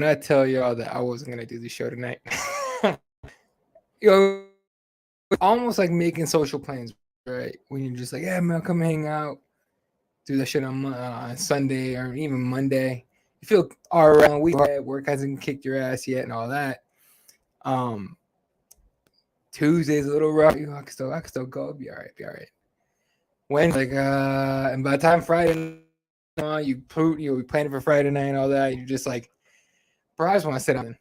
I tell y'all that I wasn't gonna do the show tonight? It's almost like making social plans, right? When you're just like, yeah, man, come hang out, do that shit on Sunday or even Monday. You feel all right on the week. Work hasn't kicked your ass yet and all that. Um, Tuesday's a little rough. I can still go. Be all right. Be all right. Wednesday, and by the time Friday, we planning for Friday night and all that. You're just like, bro, I just want to sit down.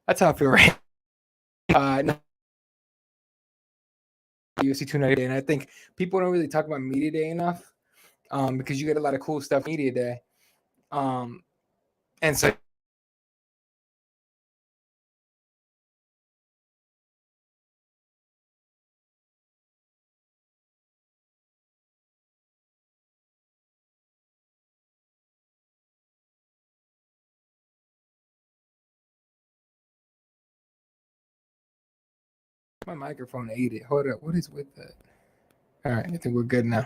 That's how I feel right. UFC 290, and I think people don't really talk about media day enough, because you get a lot of cool stuff media day, and so. My microphone ate it. Hold up. What is with that? All right. I think we're good now.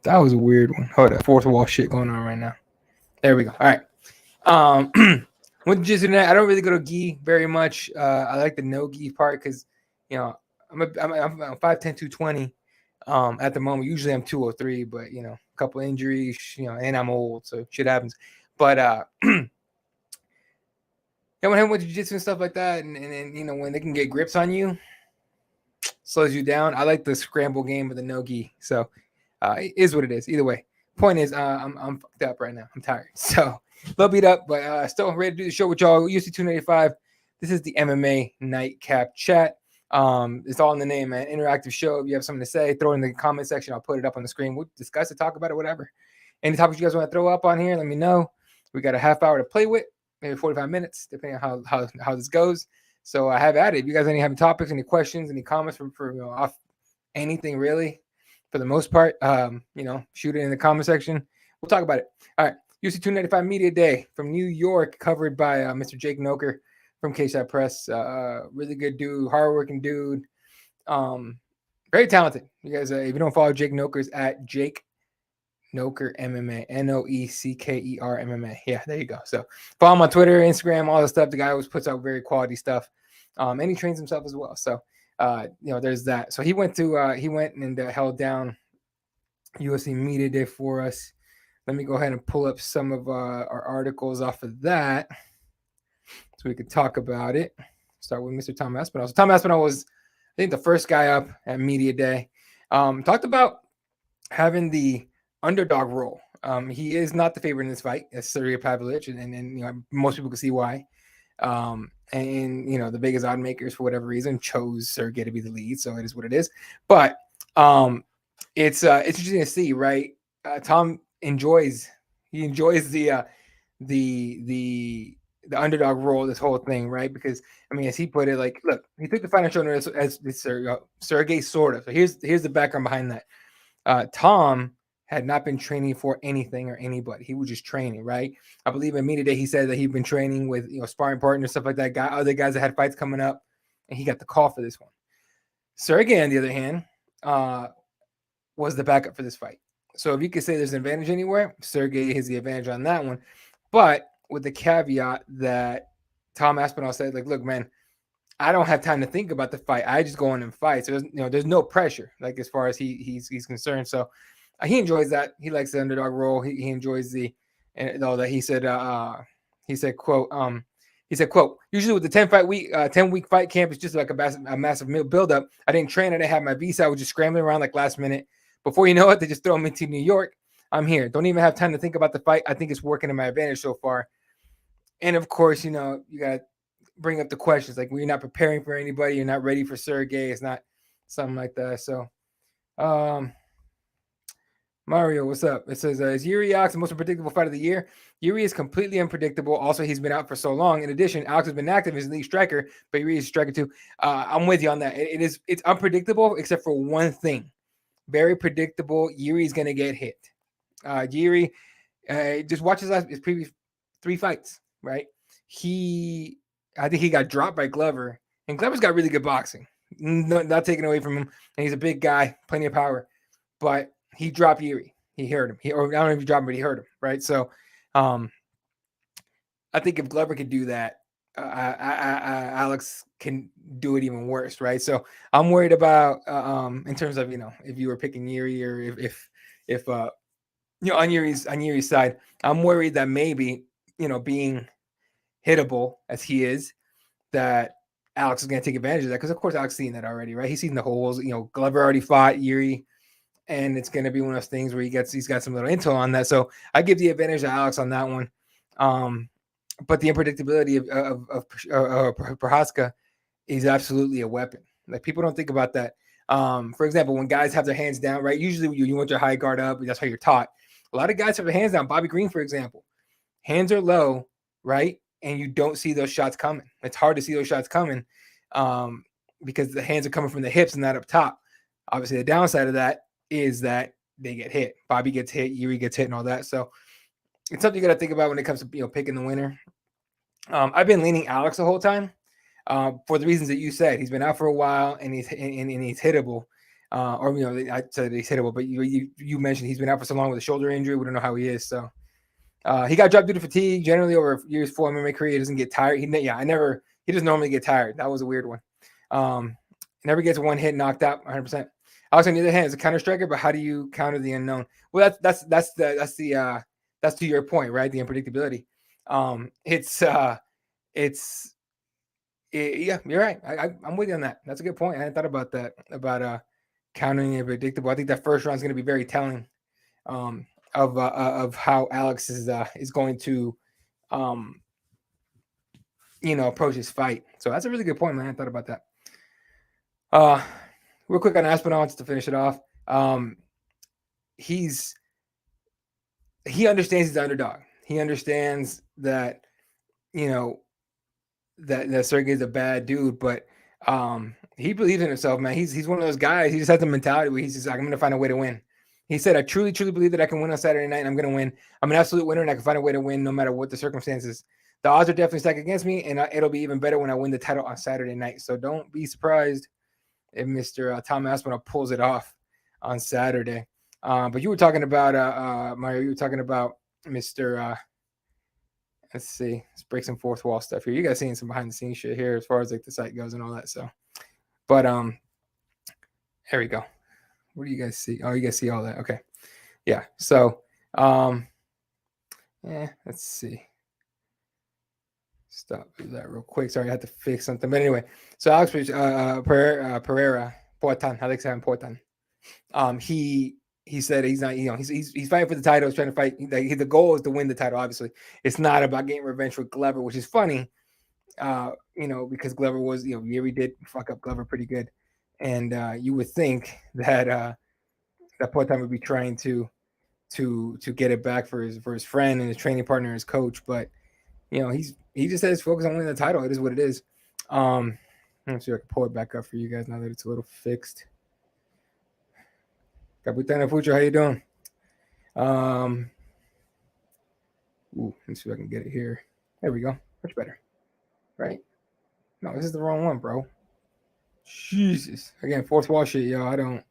That was a weird one. Hold up. Fourth wall shit going on right now. There we go. All right. With jiu-jitsu tonight, I don't really go to gi very much. I like the no gi part because, I'm 5'10", 220. At the moment, usually I'm 203, but a couple injuries, and I'm old, so shit happens. But when I'm with jiu-jitsu and stuff like that, and when they can get grips on you, slows you down. I like the scramble game with the no gi. So it is what it is. Either way. Point is, I'm fucked up right now. I'm tired. So a little beat up, but still ready to do the show with y'all. UFC 295. This is the MMA Nightcap chat. It's all in the name, man. Interactive show. If you have something to say, throw it in the comment section. I'll put it up on the screen. We'll discuss it, talk about it, whatever. Any topics you guys want to throw up on here, let me know. We got a half hour to play with, maybe 45 minutes, depending on how this goes. So I have at it. If you guys have topics, any questions, any comments for off anything really, for the most part, shoot it in the comment section. We'll talk about it. All right. UFC 295 Media Day from New York, covered by Mr. Jake Noker from K-Side Press. Really good dude, hardworking dude. Very talented. You guys, if you don't follow Jake Noker, it's at Jake Noker MMA, Noecker MMA. Yeah, there you go. So follow him on Twitter, Instagram, all the stuff. The guy always puts out very quality stuff. And he trains himself as well. So there's that. So he went and held down UFC Media Day for us. Let me go ahead and pull up some of our articles off of that so we could talk about it. Start with Mr. Tom Aspinall. So Tom Aspinall was, I think, the first guy up at Media Day. Talked about having the underdog role. He is not the favorite in this fight. It's Sergey Pavlovich, and most people can see why. The biggest odd makers, for whatever reason, chose Sergey to be the lead, so it is what it is. But it's interesting to see, right? Tom enjoys the underdog role, this whole thing, right? Because as he put it, like, look, he took the fight on shoulder as Sergey, sort of. So here's the background behind that. Tom had not been training for anything or anybody. He was just training, right? I believe in Media Day he said that he'd been training with sparring partners, stuff like that. Other guys that had fights coming up, and he got the call for this one. Sergey, on the other hand, was the backup for this fight. So if you could say there's an advantage anywhere, Sergey has the advantage on that one. But with the caveat that Tom Aspinall said, like, look, man, I don't have time to think about the fight. I just go in and fight. So there's no pressure, like, as far as he's concerned. So he enjoys that. He likes the underdog role. He enjoys though that he said, quote, usually with the 10-week fight camp, it's just like a massive buildup. I didn't train. I didn't have my visa. I was just scrambling around like last minute. Before you know it, they just throw me to New York. I'm here. Don't even have time to think about the fight. I think it's working in my advantage so far. And of course, you got to bring up the questions. Like, we're not preparing for anybody. You're not ready for Sergey. It's not something like that. So, Mario, what's up? It says, is Yuri Alex the most unpredictable fight of the year? Yuri is completely unpredictable. Also, he's been out for so long. In addition, Alex has been active as lead striker, but Yuri is a striker too. I'm with you on that. It's unpredictable except for one thing. Very predictable. Yuri's going to get hit. Yuri, just watch his previous 3 fights, right? I think he got dropped by Glover, and Glover's got really good boxing. Not taken away from him, and he's a big guy, plenty of power. But he dropped Yuri. He hurt him. I don't know if he dropped him, but he hurt him, right? So, I think if Glover could do that, Alex can do it even worse, right? So I'm worried about in terms of if you were picking Yuri or if on Yuri's side, I'm worried that maybe being hittable as he is, that Alex is going to take advantage of that, because of course Alex seen that already, right? He's seen the holes. Glover already fought Yuri, and it's going to be one of those things where he's got some little intel on that. So I give the advantage to Alex on that one. But the unpredictability of Prohaska is absolutely a weapon. Like, people don't think about that. For example, when guys have their hands down, right? Usually you want your high guard up. That's how you're taught. A lot of guys have their hands down. Bobby Green, for example, hands are low, right? And you don't see those shots coming. It's hard to see those shots coming because the hands are coming from the hips and not up top. Obviously, the downside of that is that they get hit. Bobby gets hit, Yuri gets hit, and all that. So it's something you got to think about when it comes to picking the winner. I've been leaning Alex the whole time for the reasons that you said. He's been out for a while, and he's hittable. I said he's hittable, but you mentioned he's been out for so long with a shoulder injury. We don't know how he is. So he got dropped due to fatigue. Generally, over years 4 MMA career, he doesn't get tired. He doesn't normally get tired. That was a weird one. Never gets one hit knocked out 100%. Alex, on the other hand, is a counter striker, but how do you counter the unknown? Well, that's to your point, right? The unpredictability. Yeah, you're right. I'm with you on that. That's a good point. I hadn't thought about that, about countering the predictable. I think that first round is going to be very telling of how Alex is going to approach his fight. So that's a really good point, man. I hadn't thought about that. Real quick on Aspinall, just to finish it off. He understands he's the underdog. He understands that that Sergey's a bad dude, but he believes in himself, man. He's one of those guys. He just has the mentality where he's just like, I'm gonna find a way to win. He said, I truly believe that I can win on Saturday night, and I'm gonna win. I'm an absolute winner, and I can find a way to win no matter what the circumstances. The odds are definitely stacked against me, and it'll be even better when I win the title on Saturday night. So don't be surprised if Mr. Tom Aspinall pulls it off on Saturday. But you were talking about Mario. You were talking about Mr. Let's see. Let's break some fourth wall stuff here. You guys seeing some behind the scenes shit here as far as like the site goes and all that. So, but there we go. What do you guys see? Oh, you guys see all that? Okay. Yeah. So, let's see. Stop that real quick. Sorry, I had to fix something. But anyway, so Alex Pereira, Poitin, Alex Poitin. He said he's not, he's fighting for the title. He's trying to fight. The goal is to win the title. Obviously, it's not about getting revenge for Glover, which is funny. Because Glover was, Yuri did fuck up Glover pretty good, and you would think that that Poitin would be trying to get it back for his friend and his training partner, and his coach, but he just says focus on winning the title. It is what it is. Let me see if I can pull it back up for you guys now that it's a little fixed. Capitana Fucho, how you doing? Let's see if I can get it here. There we go. Much better. Right? No, this is the wrong one, bro. Jesus. Again, fourth wall shit, yo. I don't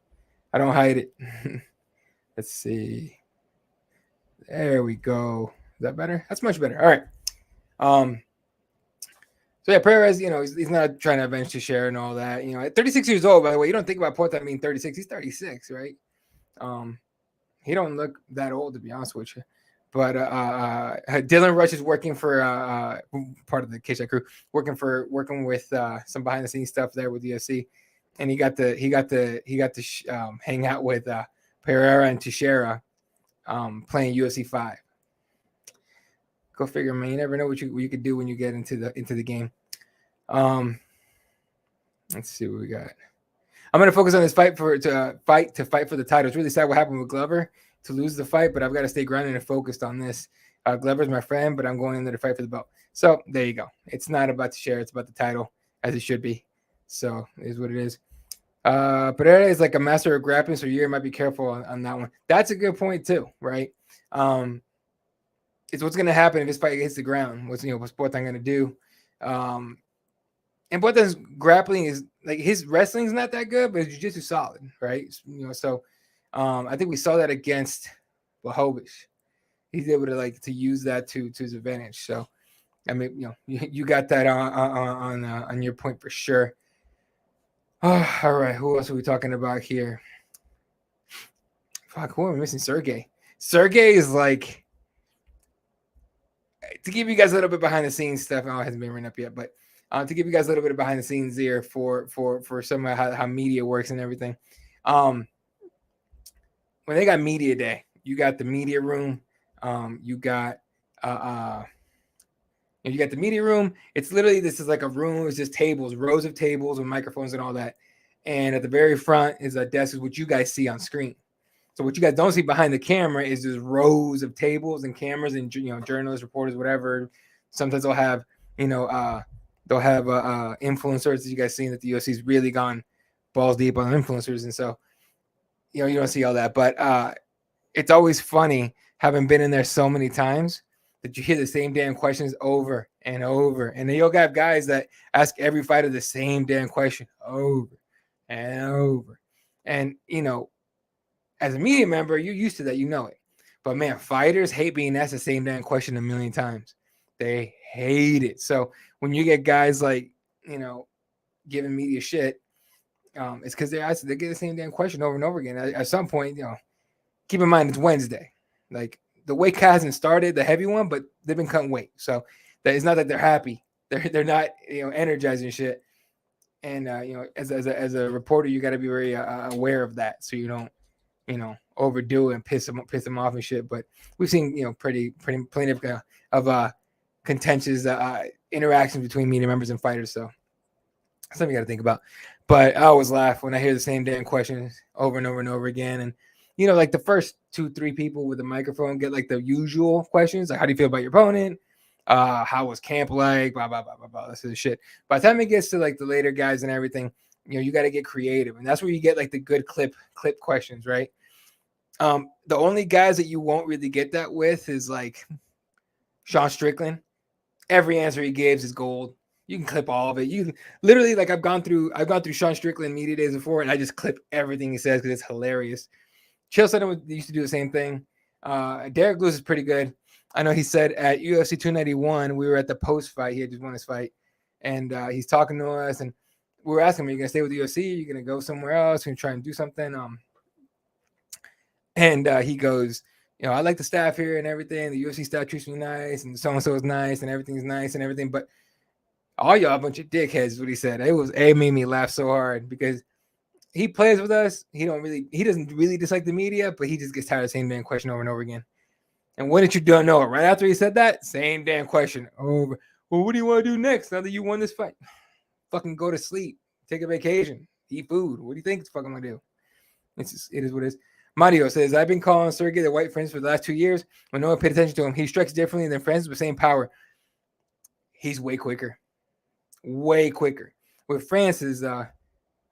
hide it. Let's see. There we go. Is that better? That's much better. All right. So yeah, Perez, he's not trying to avenge Teixeira and all that. At 36 years old, by the way, you don't think about Porta being 36. He's 36, right? He don't look that old, to be honest with you. But Dylan Rush is working for part of the K-Shot crew, working with some behind the scenes stuff there with UFC, and he got to hang out with Pereira and Teixeira playing UFC 5. Go figure, man. You never know what you could do when you get into the game. Let's see what we got. I'm gonna focus on this fight for the title. It's really sad what happened with Glover to lose the fight, but I've got to stay grounded and focused on this. Glover's my friend, but I'm going in there to fight for the belt. So there you go. It's not about the share; it's about the title, as it should be. So it is what it is. Pereira is like a master of grappling, so you might be careful on that one. That's a good point too, right? It's what's going to happen if this fight hits the ground. What's Poitin going to do? And Poitin's grappling is like his wrestling's not that good, but his jiu-jitsu solid, right? So I think we saw that against Blachowicz. He's able to use that to his advantage. So I mean, you got that on your point for sure. Oh, all right, who else are we talking about here? Fuck, who am I missing? Sergey. Sergey is like, to give you guys a little bit behind the scenes stuff. Oh, it hasn't been written up yet, but to give you guys a little bit of behind the scenes here for some of how media works and everything. When they got media day, you got the media room. You got you got the media room. It's literally, this is like a room. It's just tables, rows of tables with microphones and all that. And at the very front is a desk, is what you guys see on screen. So what you guys don't see behind the camera is just rows of tables and cameras and journalists, reporters, whatever. Sometimes they'll have influencers that you guys seen that the UFC's really gone balls deep on influencers, and so you don't see all that. But it's always funny, having been in there so many times, that you hear the same damn questions over and over. And then you'll have guys that ask every fighter the same damn question over and over. And, as a media member, you're used to that, it. But man, fighters hate being asked the same damn question a million times. They hate it. So when you get guys like, giving media shit, it's because they get the same damn question over and over again. At some point, keep in mind it's Wednesday. Like, the weight cut hasn't started, the heavy one, but they've been cutting weight. So that it's not that they're happy. They're not energizing shit. And as a reporter, you got to be very aware of that, so you don't overdo it and piss them off and shit. But we've seen plenty of contentious interactions between media members and fighters. So something you got to think about. But I always laugh when I hear the same damn questions over and over and over again. And like the first 2-3 people with the microphone get like the usual questions, like, how do you feel about your opponent? How was camp like? Blah blah blah blah blah. This is shit. By the time it gets to like the later guys and everything, you got to get creative, and that's where you get like the good clip questions, right? The only guys that you won't really get that with is like Sean Strickland. Every answer he gives is gold. You can clip all of it. You can literally, like, I've gone through Sean Strickland media days before, and I just clip everything he says because it's hilarious. Chael Sonnen used to do the same thing. Derek Lewis is pretty good. I know he said at UFC 291, we were at the post fight. He had just won his fight, and he's talking to us, and we were asking him, "Are you gonna stay with the UFC? Are you gonna go somewhere else? Are you try and do something?" And he goes, I like the staff here and everything. The UFC staff treats me nice, and so is nice, and everything's nice and everything. But all y'all a bunch of dickheads, is what he said. It made me laugh so hard because he plays with us. He doesn't really dislike the media, but he just gets tired of the same damn question over and over again. And when did you don't know it? Right after he said that, same damn question over. Well, what do you want to do next now that you won this fight? Fucking go to sleep, take a vacation, eat food. What do you think it's fucking gonna do? It is what it is. Mario says, I've been calling Sergey the White Prince for the last 2 years. When no one paid attention to him, he strikes differently than friends with the same power. He's way quicker. Way quicker. With Francis, hold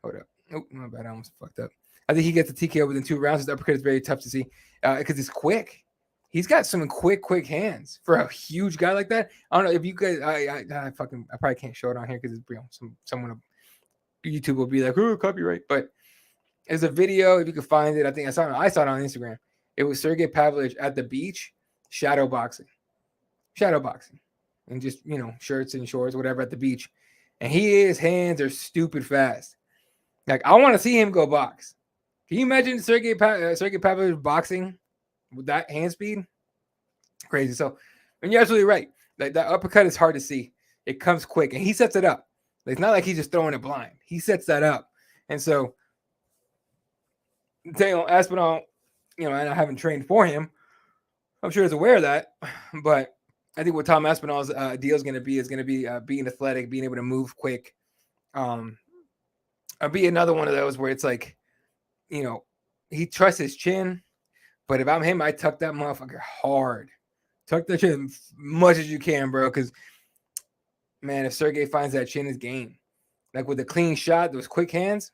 up. Oh, my bad. I almost fucked up. I think he gets the TKO within 2 rounds. His uppercut is very tough to see because it's quick. He's got some quick hands for a huge guy like that. I don't know if you guys. I probably can't show it on here because it's someone YouTube will be like, oh, copyright. But there's a video, if you can find it. I think I saw it on Instagram. It was Sergey Pavlovich at the beach, shadow boxing, and just shirts and shorts, whatever, at the beach. And his hands are stupid fast. Like, I want to see him go box. Can you imagine Sergey Pavlovich boxing with that hand speed? Crazy. So, and you're absolutely right. Like, that uppercut is hard to see. It comes quick, and he sets it up. Like, it's not like he's just throwing it blind. He sets that up. And so, Aspinall, and I haven't trained for him. I'm sure he's aware of that. But I think what Tom Aspinall's deal is going to be being athletic, being able to move quick. I'll be another one of those where it's like, he trusts his chin. But if I'm him, I tuck that motherfucker hard. Tuck that chin as much as you can, bro. Because, man, if Sergey finds that chin is game. Like, with a clean shot, those quick hands,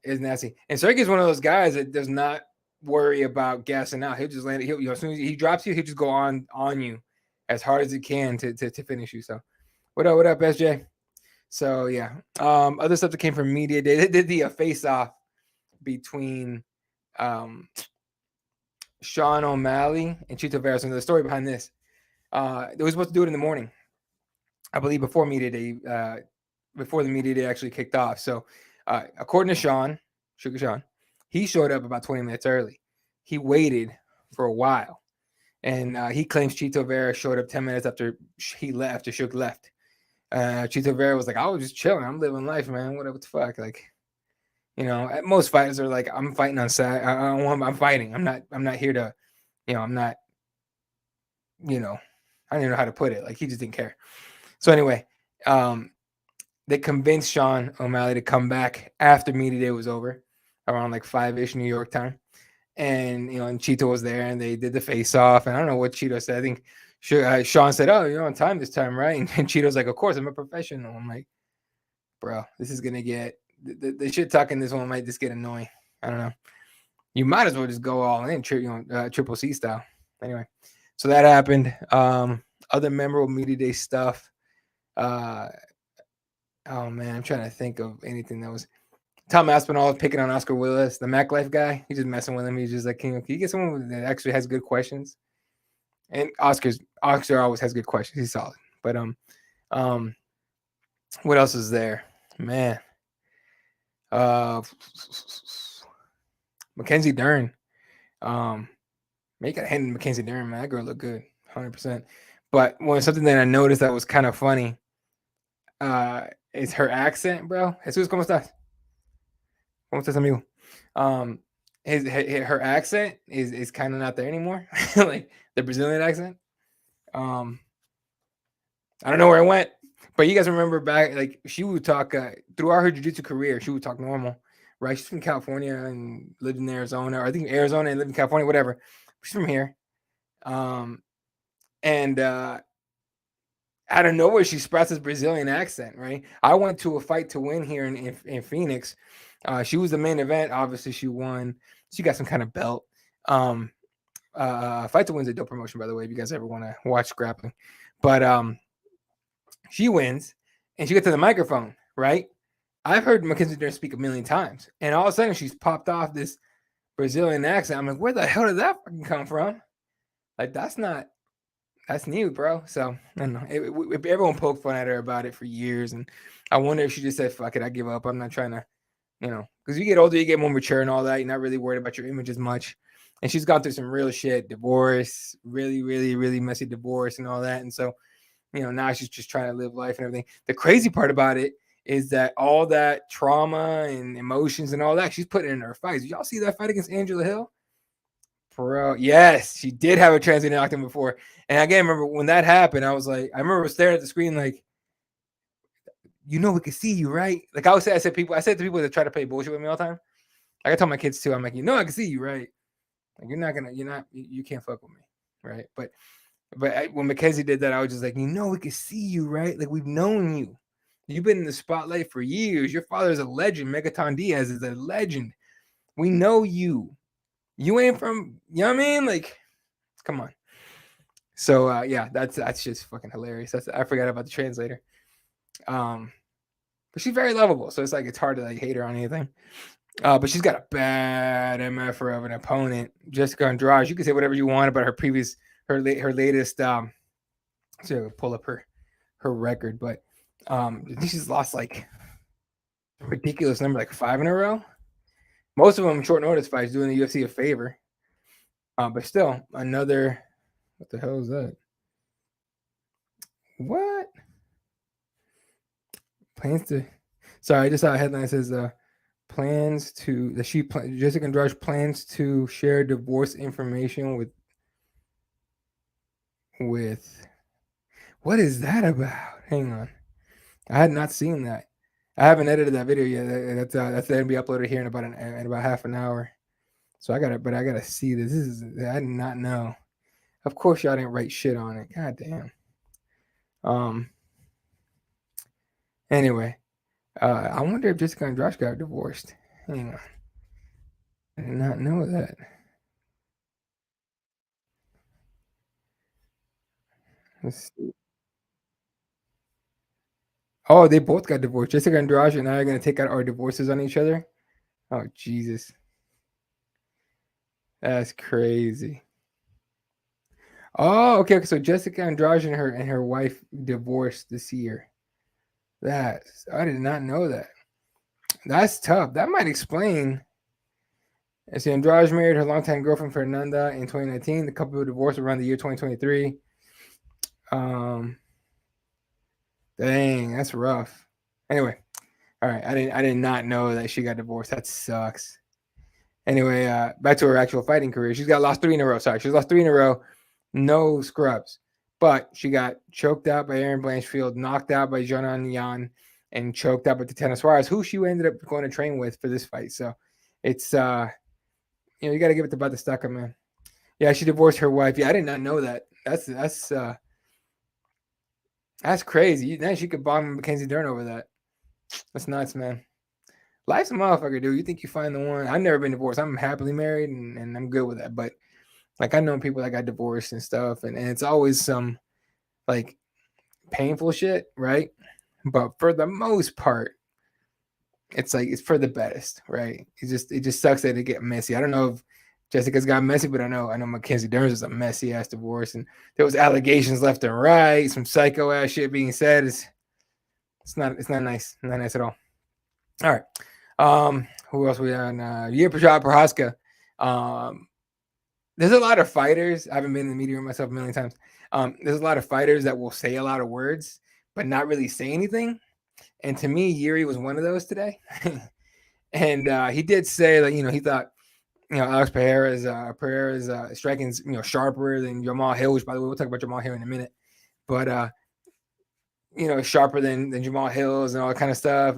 is nasty. And Sergey's one of those guys that does not worry about gassing out. He'll just land it. As soon as he drops you, he'll just go on you as hard as he can to finish you. So, what up, SJ? So, yeah. Other stuff that came from media day. They did the face-off between Sean O'Malley and Chito Vera. So the story behind this. They were supposed to do it in the morning, I believe, before media day, before the media day actually kicked off. So, according to Sugar Sean, he showed up about 20 minutes early. He waited for a while, and he claims Chito Vera showed up 10 minutes after he left, after Suge left. Chito Vera was like, I was just chilling. I'm living life, man. What the fuck? Like, most fighters are like, I'm fighting on Saturday. I'm fighting. I'm not here to, I'm not, I don't even know how to put it. Like, he just didn't care. So anyway, they convinced Sean O'Malley to come back after media day was over, around like 5-ish New York time. And and Cheeto was there, and they did the face off. And I don't know what Cheeto said. I think Sean said, "Oh, you're on time this time, right?" And Cheeto's like, "Of course, I'm a professional." I'm like, "Bro, this is gonna get the shit talking. This one might just get annoying. I don't know. You might as well just go all in, Triple C style." Anyway, so that happened. Other memorable media day stuff. Oh man, I'm trying to think of anything that was. Tom Aspinall picking on Oscar Willis, the Mac Life guy. He's just messing with him. He's just like, can you get someone that actually has good questions? And Oscar always has good questions. He's solid. But what else is there? Man. Mackenzie Dern. Make a hand Mackenzie Dern, man. That girl looked good, 100%. But something that I noticed that was kind of funny is her accent, bro. Jesus, ¿cómo estás? ¿Cómo estás, amigo? Her accent is kind of not there anymore. Like the Brazilian accent. I don't know where it went, but you guys remember back, like she would talk throughout her jiu-jitsu career, she would talk normal, right? She's from California and lived in Arizona, or I think Arizona and lived in California, whatever. She's from here. And out of nowhere, she sprouts this Brazilian accent, right? I went to a fight to win here in Phoenix. She was the main event. Obviously, she won. She got some kind of belt. Fight to Win's a dope promotion, by the way, if you guys ever want to watch grappling. But she wins, and she gets to the microphone, right? I've heard Mackenzie Dern speak a million times, and all of a sudden she's popped off this Brazilian accent. I'm like, where the hell did that fucking come from? Like, that's new, bro. So I don't know. Everyone poked fun at her about it for years, and I wonder if she just said, "Fuck it, I give up. I'm not trying to," because you get older, you get more mature and all that. You're not really worried about your image as much. And she's gone through some real shit, divorce, really, really, really messy divorce, and all that. And so, now she's just trying to live life and everything. The crazy part about it is that all that trauma and emotions and all that she's putting in her fights. Did y'all see that fight against Angela Hill? Bro, yes, she did have a transient octane before. And again, remember when that happened, I remember staring at the screen like, we can see you, right? Like I said to people that try to play bullshit with me all the time. Like I tell my kids too, I'm like, I can see you, right? Like you can't fuck with me, right? But when Mackenzie did that, I was just like, we can see you, right? Like we've known you. You've been in the spotlight for years. Your father's a legend. Megaton Diaz is a legend. We know you. You ain't from, you know what I mean? Like, come on. So yeah, that's just fucking hilarious. I forgot about the translator. But she's very lovable, so it's hard to like hate her on anything. But she's got a bad MF of an opponent, Jessica Andrade. You can say whatever you want about her latest. So pull up her record, but I think she's lost like a ridiculous number, like 5 in a row. Most of them short notice fights, doing the UFC a favor. But still, another. What the hell is that? What? Plans to. Sorry, I just saw a headline that says Jessica Andrade plans to share divorce information with. What is that about? Hang on, I had not seen that. I haven't edited that video yet. That's going to be uploaded here in about half an hour. So I gotta see this. I did not know. Of course, y'all didn't write shit on it. God damn. Anyway, I wonder if Jessica and Josh got divorced. Hang on. I did not know that. Let's see. Oh, they both got divorced. Jessica and Josh and I are gonna take out our divorces on each other. Oh Jesus, that's crazy. Oh, okay. So Jessica Andrade and her wife divorced this year. I did not know that. That's tough. That might explain. As Andrade married her longtime girlfriend Fernanda in 2019, the couple divorced around the year 2023. Um, Dang, that's rough. Anyway, all right. I did not know that she got divorced. That sucks. Anyway, back to her actual fighting career. She's got lost 3 in a row. Sorry, she's lost 3 in a row. No scrubs. But she got choked out by Aaron Blanchfield, knocked out by Jonan Yan, and choked out by Tatiana Suarez, who she ended up going to train with for this fight. So it's you got to give it to Batistaca, man. Yeah, she divorced her wife. Yeah, I did not know that. That's crazy. Then she could bomb Mackenzie Dern over that. That's nuts, man. Life's a motherfucker, dude. You think you find the one. I've never been divorced. I'm happily married and I'm good with that. But like I know people that got divorced and stuff, and it's always some like painful shit, right? But for the most part, it's like it's for the best, right? It just sucks that it get messy. I don't know if Jessica's got messy, but I know Mackenzie Dern's is a messy ass divorce, and there was allegations left and right, some psycho ass shit being said. It's not nice, not nice at all. All right. Who else we on? Yuri Prohaska. There's a lot of fighters. I haven't been in the media room myself a million times. There's a lot of fighters that will say a lot of words, but not really say anything. And to me, Yuri was one of those today. And he did say that, he thought, Alex Pereira's striking, sharper than Jamal Hill, which by the way, we'll talk about Jamal Hill in a minute. But sharper than Jamal Hill's and all that kind of stuff.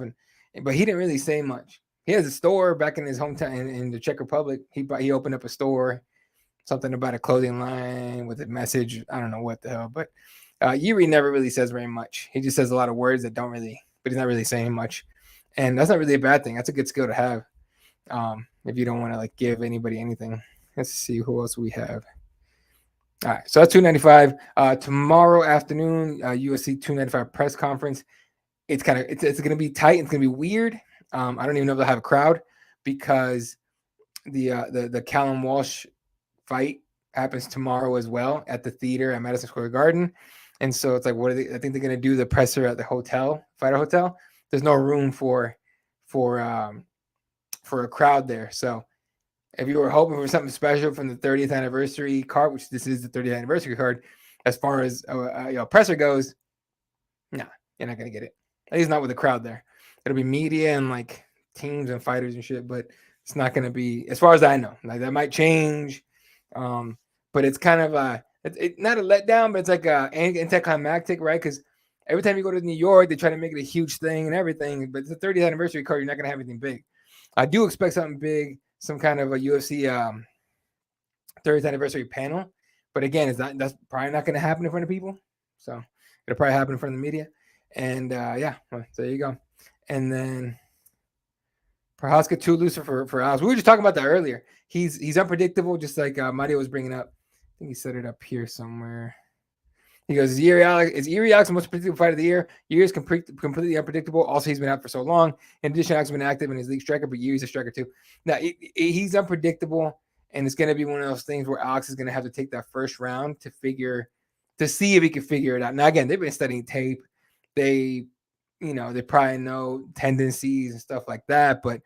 But he didn't really say much. He has a store back in his hometown in the Czech Republic. He opened up a store, something about a clothing line with a message. I don't know what the hell, but Yuri never really says very much. He just says a lot of words that don't really, but he's not really saying much. And that's not really a bad thing. That's a good skill to have. If you don't want to like give anybody anything. Let's see who else we have. All right, so that's 295. Tomorrow afternoon, UFC 295 press conference. It's going to be tight. It's going to be weird. I don't even know if they'll have a crowd because the Callum Walsh fight happens tomorrow as well at the theater at Madison Square Garden. And so it's like, what are they? I think they're going to do the presser at the fighter hotel. There's no room for a crowd there. So if you were hoping for something special from the 30th anniversary card, which this is the 30th anniversary card, as far as presser goes, no, you're not going to get it. At least not with a crowd there. It'll be media and like teams and fighters and shit, but it's not going to be, as far as I know. Like that might change, but it's kind of not a letdown, but it's like anticlimactic, right? Because every time you go to New York, they try to make it a huge thing and everything, but it's the 30th anniversary card. You're not going to have anything big. I do expect something big, some kind of a UFC 30th anniversary panel, but again, that's probably not going to happen in front of people. So it'll probably happen in front of the media. And well, there you go. And then Prohaska too loose for Alex. We were just talking about that earlier. He's unpredictable, just like Mario was bringing up. I think he set it up here somewhere. He goes, is Yuri Alex the most predictable fight of the year? Yuri is completely unpredictable. Also, he's been out for so long. In addition, Alex has been active in his league striker, but Yuri's a striker too. Now, he's unpredictable, and it's going to be one of those things where Alex is going to have to take that first round to see if he can figure it out. Now, again, they've been studying tape. They probably know tendencies and stuff like that, but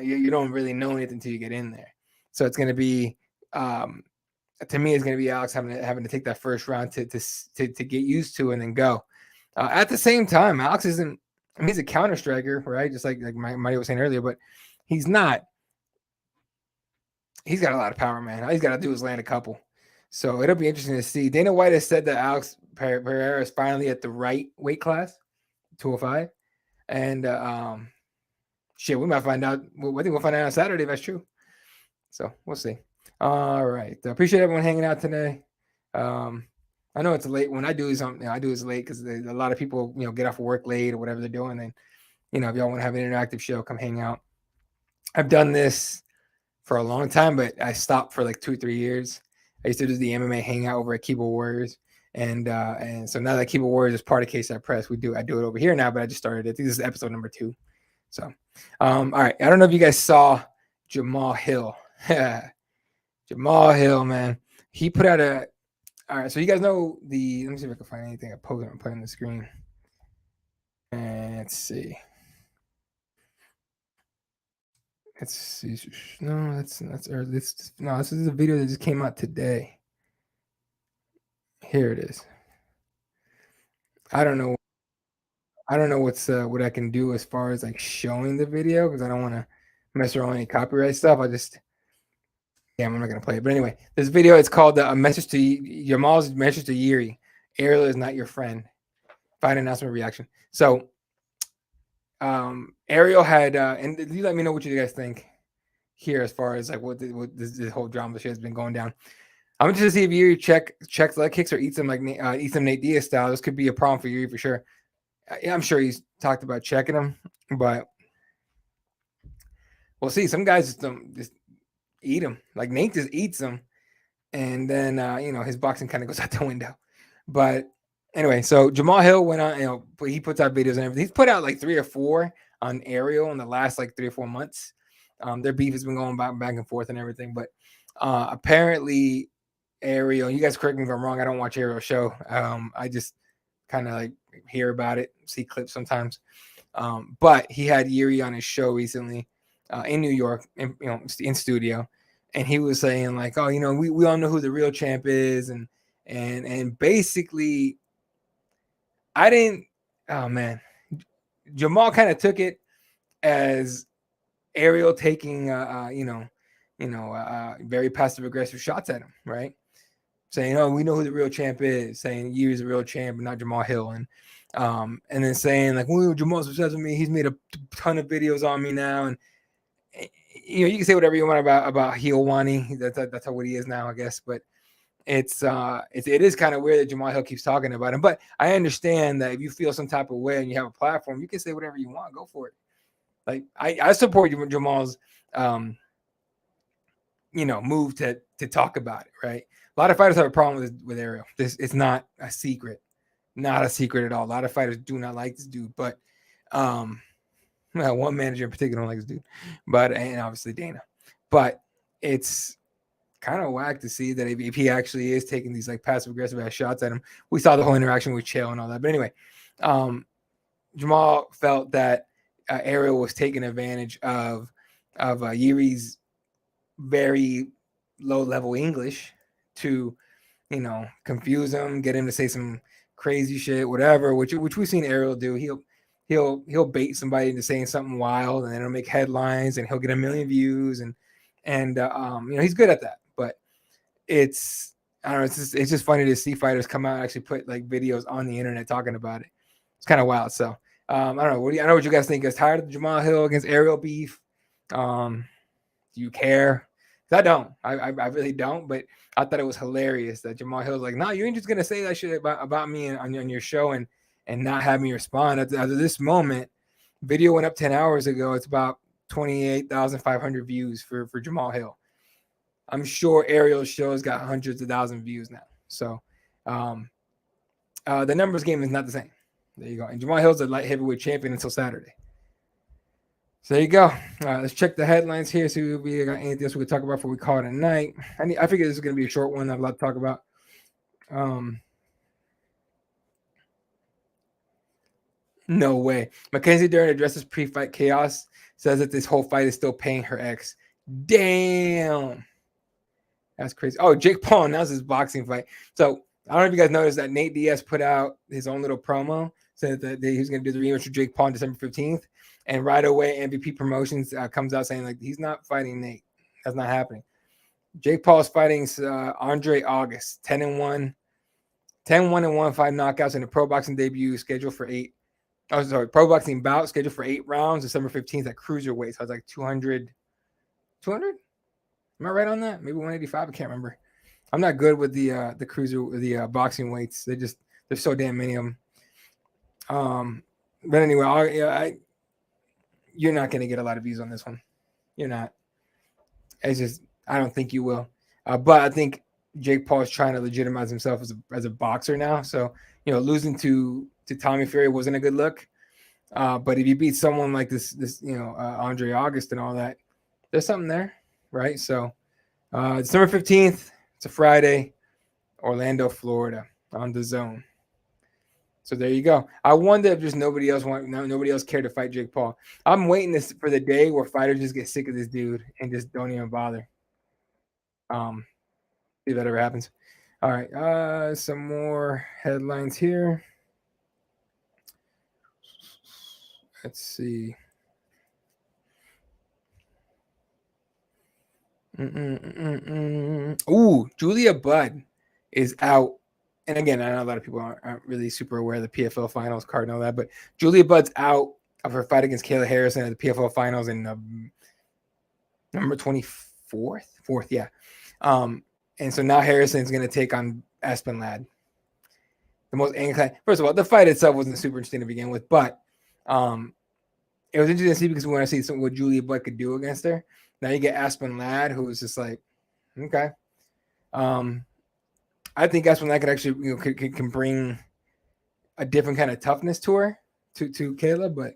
you don't really know anything until you get in there. So it's going to be, to me, it's going to be Alex having to take that first round to get used to and then go. At the same time, Alex isn't. I mean, he's a counter striker, right? Just like Mike was saying earlier, but he's not. He's got a lot of power, man. All he's got to do is land a couple. So it'll be interesting to see. Dana White has said that Alex Pereira is finally at the right weight class, 205. And we might find out. I think we'll find out on Saturday if that's true. So we'll see. All right. I appreciate everyone hanging out today. I know it's late. When I do something, I do it late because a lot of people, get off of work late or whatever they're doing. And, if y'all want to have an interactive show, come hang out. I've done this for a long time, but I stopped for like 2-3 years. I used to do the MMA hangout over at Keyboard Warriors. And so now that Keyboard Warriors is part of KSI Press, I do it over here now, but I just started it. I think this is episode number 2. So, all right. I don't know if you guys saw Jamal Hill. Jamal Hill, man. He put out All right, so you guys know the. Let me see if I can find anything I posted and put on the screen. And let's see. Let's see. No, that's or this. No, this is a video that just came out today. Here it is. I don't know. I don't know what I can do as far as like showing the video because I don't want to mess around with any copyright stuff. I just I'm not gonna play it. But anyway, this video it's called a message to Jamal's message to Yuri. Ariel is not your friend. Fight announcement reaction. So Ariel had and you let me know what you guys think here as far as like what this whole drama shit has been going down. I'm interested to see if Yuri checks leg kicks or eats them like eats them Nate Diaz style. This could be a problem for Yuri for sure. I'm sure he's talked about checking them, but we'll see. Some guys just eat them. Like Nate just eats them, and then his boxing kind of goes out the window. But anyway, so Jamal Hill went on. He puts out videos and everything. He's put out like 3 or 4 on Ariel in the last like 3 or 4 months. Their beef has been going back and forth and everything, but apparently Ariel. You guys correct me if I'm wrong. I don't watch Ariel's show. I just kind of like hear about it, see clips sometimes. But he had Yuri on his show recently in New York, in studio, and he was saying like, oh, we all know who the real champ is, and basically, I didn't. Oh man, Jamal kind of took it as Ariel taking very passive aggressive shots at him, right? Saying, "Oh, we know who the real champ is." Saying Yuri's the real champ, and not Jamal Hill, and then saying like, "Well, Jamal's obsessed with me. He's made a ton of videos on me now." And you can say whatever you want about Hiowani. That's how what he is now, I guess. But it is kind of weird that Jamal Hill keeps talking about him. But I understand that if you feel some type of way and you have a platform, you can say whatever you want. Go for it. Like I support Jamal's move to talk about it, right? A lot of fighters have a problem with Ariel. It's not a secret. Not a secret at all. A lot of fighters do not like this dude, but one manager in particular don't like this dude, and obviously Dana. But it's kind of whack to see that if he actually is taking these like passive aggressive ass shots at him. We saw the whole interaction with Chael and all that. But anyway, Jamal felt that Ariel was taking advantage of Yuri's very low level English to confuse him, get him to say some crazy shit, whatever, which we've seen Ariel do. He'll bait somebody into saying something wild, and then it'll make headlines, and he'll get 1 million views, and he's good at that. But it's I don't know, it's just funny to see fighters come out and actually put like videos on the internet talking about it. It's kind of wild. So I don't know. I know what you guys think. Is tired of the Jamal Hill against Ariel beef? Do you care? I don't. I really don't. But I thought it was hilarious that Jamal Hill's like, no, you ain't just gonna say that shit about me on your show and not have me respond. At this moment, video went up 10 hours ago. It's about 28,500 views for Jamal Hill. I'm sure Ariel's show's got hundreds of thousands of views now. So the numbers game is not the same. There you go. And Jamal Hill's a light heavyweight champion until Saturday. So there you go. Let's check the headlines here. See if we got anything else we could talk about before we call it a night. I figure this is going to be a short one. I have a lot to talk about. No way. Mackenzie Dern addresses pre-fight chaos. Says that this whole fight is still paying her ex. Damn. That's crazy. Oh, Jake Paul announced his boxing fight. So I don't know if you guys noticed that Nate Diaz put out his own little promo. Said that he was going to do the rematch with Jake Paul on December 15th. And right away, MVP Promotions comes out saying like he's not fighting Nate. That's not happening. Jake Paul is fighting Andre August, 10-1, 10-1-1, 5 knockouts in a pro boxing debut scheduled for 8. Oh, sorry, pro boxing bout scheduled for 8 rounds, December 15th at cruiserweight. So I was like 200. 200? Am I right on that? Maybe 185. I can't remember. I'm not good with the boxing weights. There's so damn many of them. But anyway, you're not going to get a lot of views on this one. You're not. It's just I don't think you will. But I think Jake Paul is trying to legitimize himself as a boxer now. So losing to Tommy Fury wasn't a good look. But if you beat someone like this Andre August and all that, there's something there, right? So December 15th, it's a Friday. Orlando, Florida, on the zone. So there you go. I wonder if just nobody else cared to fight Jake Paul. I'm waiting for the day where fighters just get sick of this dude and just don't even bother. See if that ever happens. All right, some more headlines here. Let's see. Ooh, Julia Budd is out. And again, I know a lot of people aren't really super aware of the PFL finals card and all that, but Julia Budd's out of her fight against Kayla Harrison at the PFL finals in November 24th. Yeah. And so now Harrison's going to take on Aspen Ladd. The most angry. First of all, the fight itself wasn't super interesting to begin with, but it was interesting to see because we want to see what Julia Budd could do against her. Now you get Aspen Ladd, who was just like, okay. I think Aspen Ladd could actually, can bring a different kind of toughness to her, to Kayla, but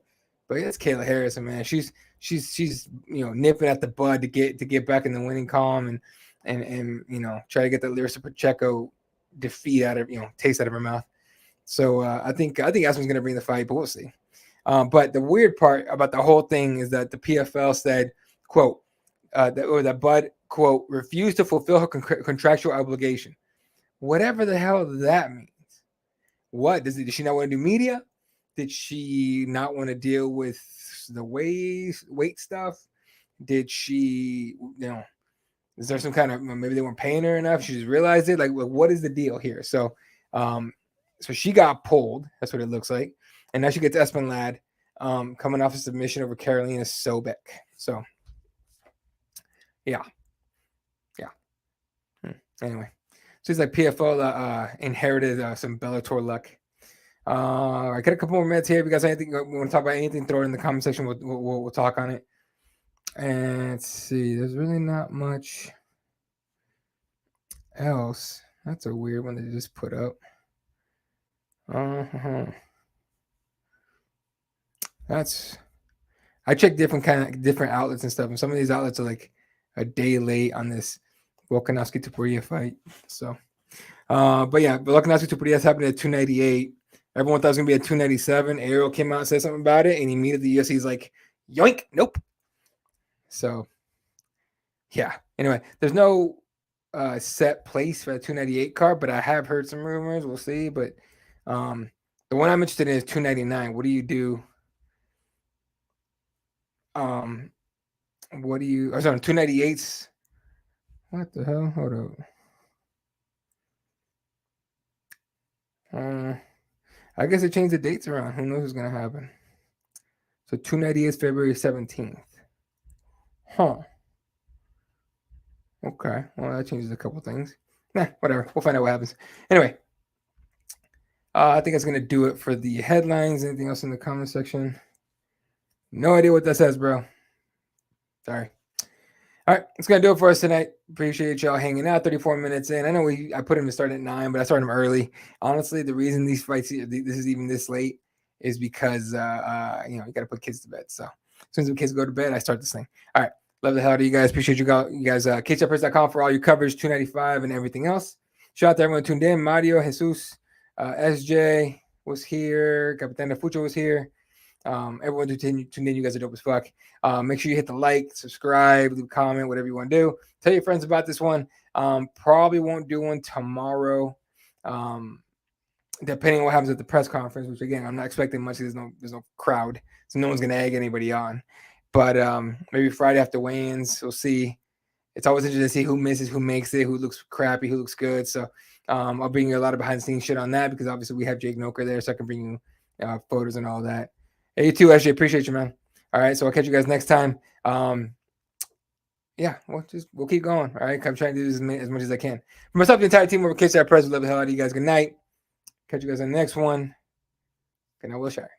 it's Kayla Harrison, man. She's nipping at the bud to get back in the winning column and try to get that Larissa Pacheco defeat out of taste out of her mouth. So I think Aspen's gonna bring the fight, but we'll see. But the weird part about the whole thing is that the PFL said, quote, that Bud, quote, refused to fulfill her contractual obligation. Whatever the hell that means. What? Did she not want to do media? Did she not want to deal with the weight stuff? Did she, is there some kind of, maybe they weren't paying her enough? She just realized it? Like, what is the deal here? So, so she got pulled. That's what it looks like. And now she gets Aspen Ladd coming off a submission over Carolina Sobek. So, yeah. Anyway, so it's like PFL inherited some Bellator luck. I got a couple more minutes here. If you guys have anything, we want to talk about anything, throw it in the comment section. We'll talk on it. And let's see. There's really not much else. That's a weird one they just put up. I checked different outlets and stuff, and some of these outlets are like a day late on this Volkanovski Topuria fight. So, but yeah, Volkanovski Topuria happened at 298. Everyone thought it was gonna be at 297. Ariel came out and said something about it, and immediately the UFC's like, yoink, nope. So, yeah. Anyway, there's no set place for the 298 card, but I have heard some rumors. We'll see. But the one I'm interested in is 299. What do you do? What do you? Oh, sorry, 298s. What the hell? Hold up. I guess they changed the dates around. Who knows what's gonna happen? So 298 is February 17th. Huh. Okay. Well, that changes a couple things. Nah, whatever. We'll find out what happens. Anyway, I think that's gonna do it for the headlines. Anything else in the comment section? No idea what that says, bro. Sorry. All right, it's gonna do it for us tonight. Appreciate y'all hanging out. 34 minutes in. I know I put him to start at 9, but I started him early. Honestly, the reason these fights, this is even this late, is because you gotta put kids to bed. So as soon as the kids go to bed, I start this thing. All right, love the hell out of you guys. Appreciate you guys. KCHPress.com for all your coverage, 295 and everything else. Shout out to everyone tuned in. Mario, Jesus, SJ was here. Capitana Fucho was here. Everyone who tuned in, you guys are dope as fuck. Make sure you hit the like, subscribe, leave a comment, whatever you want to do. Tell your friends about this one. Probably won't do one tomorrow, depending on what happens at the press conference. Which again, I'm not expecting much. There's no crowd, so no one's gonna egg anybody on. But maybe Friday after weigh-ins, we'll see. It's always interesting to see who misses, who makes it, who looks crappy, who looks good. So I'll bring you a lot of behind-the-scenes shit on that because obviously we have Jake Noker there, so I can bring you photos and all that. Hey, you too, SJ. Appreciate you, man. All right, so I'll catch you guys next time. Yeah, we'll keep going. All right, I'm trying to do this as much as I can. For myself, the entire team over KCHPress, we love the hell out of you guys. Good night. Catch you guys on the next one. Good night, Will Shire.